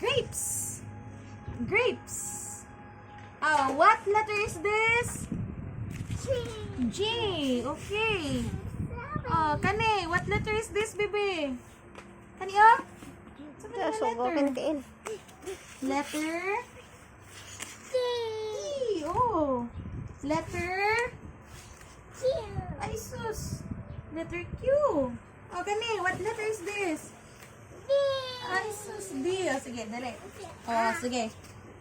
Grapes. Grapes. What letter is this? G. Okay. Kani, what letter is this, baby? Kani, Subukin kain. Letter T. Oh. Letter Q. Ay, sus. Letter Q. Kani, what letter is this? D. Ay, sus. D. Sige, dali. Sige.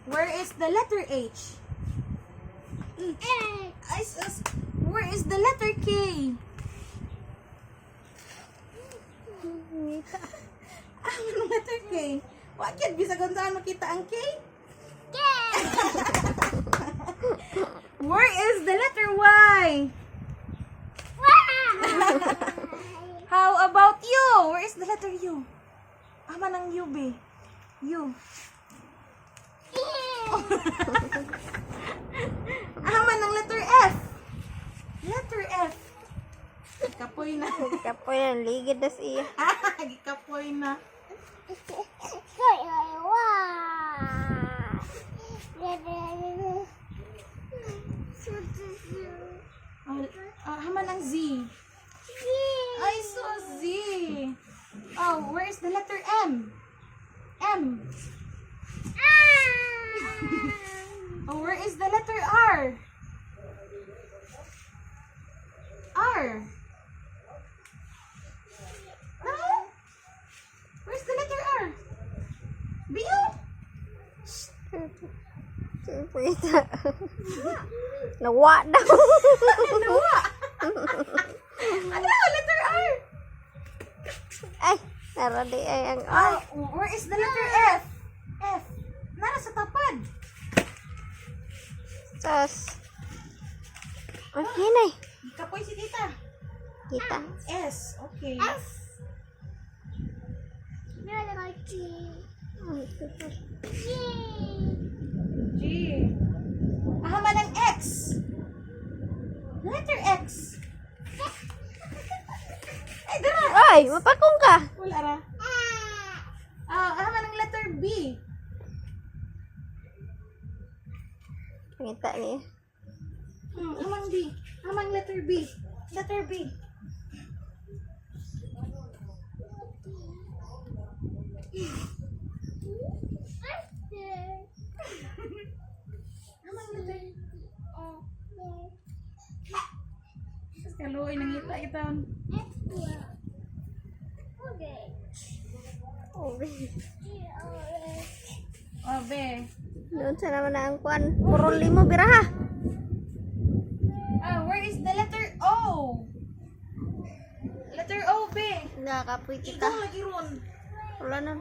Where is the letter H? X. Ay, sus. Where is the letter K? Anong letter K? Wakit, bisa kung saan makita ang K? K. Where is the letter Y? How about U? Where is the letter U? Ama ng U, be. U. Ama ng letter F. Letter F. Kapoy na. Kapoy na, ligid na siya. Kapoy na. Hama ng Z. Ay, so Z. Where's the letter M? M. Where is the letter R? R. No? Where's the letter R? B-O? Pwita. Nawa daw. Nawa. Ano? Letter R. Ay, naradi ay ang R. Where is the letter F? F. Nara sa tapad. Sos. Okay na. Kapoy si tita. Kita. S. Okay. G. Hama ng X. Letter X. Ay, dara. Ay, mapakong ka. Wala ra. Hama ng letter B. Kita niya. Hamang B. Hamang letter B. Letter B. Hamang letter Kaluoy nang ita iton. Be. Doon sa naman na ang kuan. Puro limo biraha. Where is the letter O? Letter O, be. Nakapoy kita. Ikaw lagi ron. Wala na.